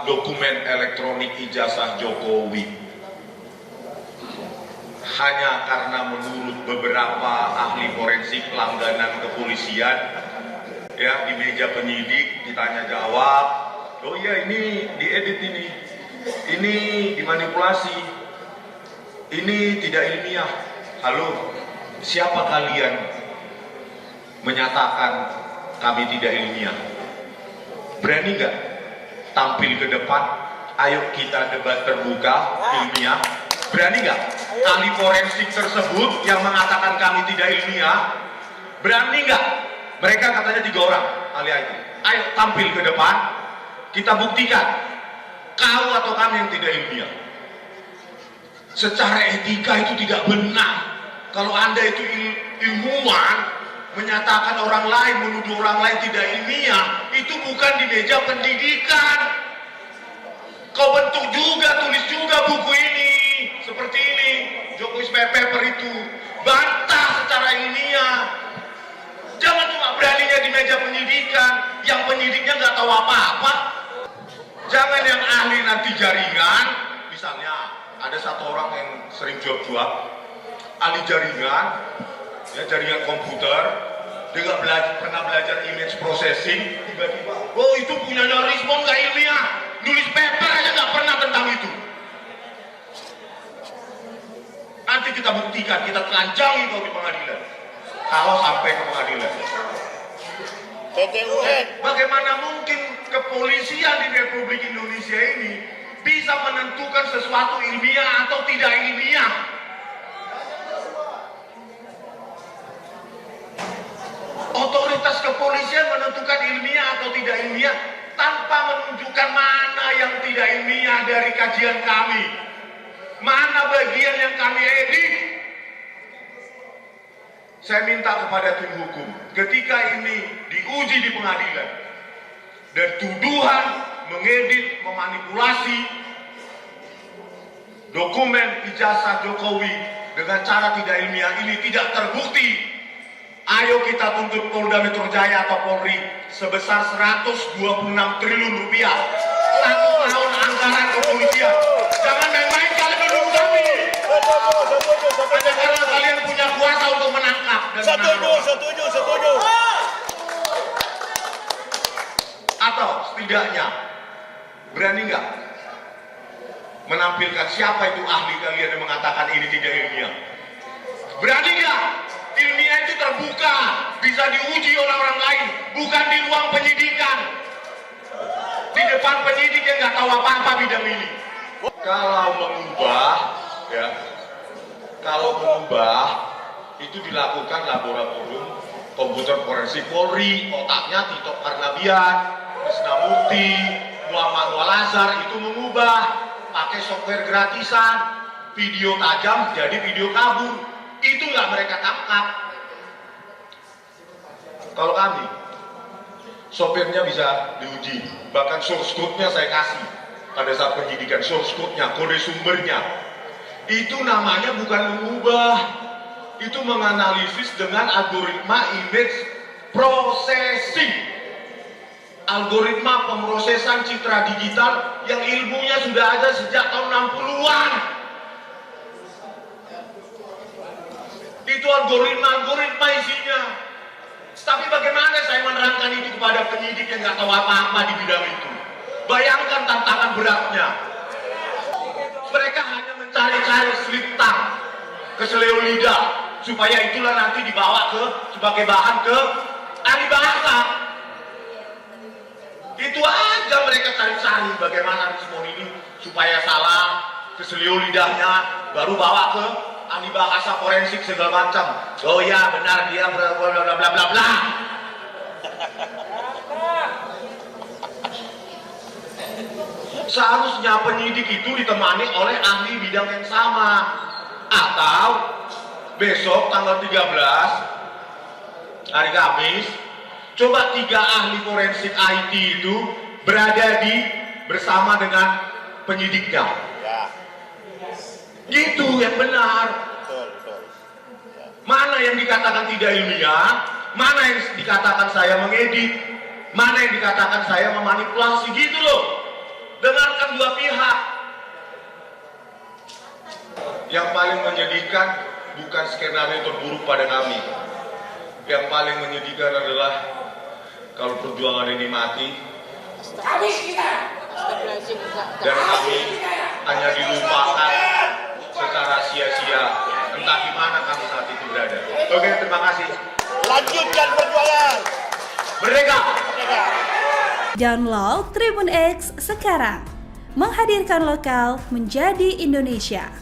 dokumen elektronik ijazah Jokowi. Hanya karena menurut beberapa ahli forensik langganan kepolisian, ya, di meja penyidik ditanya jawab, oh iya ini diedit, ini dimanipulasi, ini tidak ilmiah. Halo, siapa kalian menyatakan kami tidak ilmiah? Berani nggak tampil ke depan? Ayo kita debat terbuka, ilmiah. Berani nggak ahli forensik tersebut yang mengatakan kami tidak ilmiah? Berani nggak? Mereka katanya 3 orang ahli IT. Ayo tampil ke depan, kita buktikan kau atau kami yang tidak ilmiah. Secara etika itu tidak benar. Kalau Anda itu ilmuwan, menyatakan orang lain, menuduh orang lain tidak ilmiah, itu bukan di meja pendidikan. Kau bentuk juga, tulis juga buku ini seperti ini, Jokowi paper itu, bantah secara ilmiah. Jangan cuma beraninya di meja penyidikan, yang penyidiknya nggak tahu apa-apa. Jangan yang ahli nanti jaringan, misalnya ada satu orang yang sering jawab-jawab, ahli jaringan, ya, jaringan komputer, dia nggak pernah belajar image processing, tiba-tiba, oh itu punyanya Rismon nggak ilmiah, nulis paper aja nggak pernah tentang itu. Nanti kita buktikan, kita telanjangi kau di pengadilan. Kalau sampai ke pengadilan. Bagaimana mungkin kepolisian di Republik Indonesia ini bisa menentukan sesuatu ilmiah atau tidak ilmiah? Otoritas kepolisian menentukan ilmiah atau tidak ilmiah tanpa menunjukkan mana yang tidak ilmiah dari kajian kami, mana bagian yang kami edit. Saya minta kepada tim hukum, ketika ini diuji di pengadilan dan tuduhan mengedit, memanipulasi dokumen ijazah Jokowi dengan cara tidak ilmiah ini tidak terbukti, ayo kita tuntut Polda Metro Jaya atau Polri sebesar 126 triliun rupiah 1 tahun anggaran kepolisian. Jangan main-main kalian mendukung kami. Hanya karena kalian punya kuasa untuk menangkap dan Setuju. Atau setidaknya berani nggak menampilkan siapa itu ahli kalian yang mengatakan ini tidak ilmiah? Berani nggak? Ilmiah itu terbuka, bisa diuji oleh orang lain, bukan di ruang penyidikan, di depan penyidik yang nggak tahu apa-apa bidang ini. Kalau mengubah itu dilakukan laboratorium komputer forensik Polri, otaknya Tito Karnavian, Krisnamurti, Muhammad Walazar itu mengubah pakai software gratisan, video tajam jadi video kabur. Itu nggak mereka tangkap. Kalau kami, softwarenya bisa diuji, bahkan source code-nya saya kasih pada saat penyidikan, source code-nya, kode sumbernya. Itu namanya bukan mengubah, itu menganalisis dengan algoritma image processing, algoritma pemrosesan citra digital yang ilmunya sudah ada sejak tahun 60-an. Itu algoritma isinya. Tapi bagaimana saya menerangkan itu kepada penyidik yang nggak tahu apa-apa di bidang itu? Bayangkan tantangan beratnya. Mereka hanya mencari-cari slip tongue, keseleo lidah, supaya itulah nanti dibawa sebagai bahan ke ahli bahasa. Itu aja mereka cari-cari bagaimana respon ini supaya salah, keseleo lidahnya, baru bawa ke ahli bahasa forensik segala macam. Oh ya benar dia bla bla bla bla bla bla. Seharusnya penyidik itu ditemani oleh ahli bidang yang sama. Atau besok tanggal 13 hari Kamis, coba 3 ahli forensik IT itu berada bersama dengan penyidiknya. Itu yang benar. Mana yang dikatakan tidak ilmiah, mana yang dikatakan saya mengedit, mana yang dikatakan saya memanipulasi, gitu loh. Dengarkan dua pihak. Yang paling menyedihkan bukan skenario terburuk pada kami. Yang paling menyedihkan adalah kalau perjuangan ini mati dan kami hanya dilupakan secara sia-sia. Entah di mana kami saat itu berada. Oke, terima kasih. Lanjutkan perjuangan. Merdeka! Download Tribun X sekarang. Menghadirkan lokal menjadi Indonesia.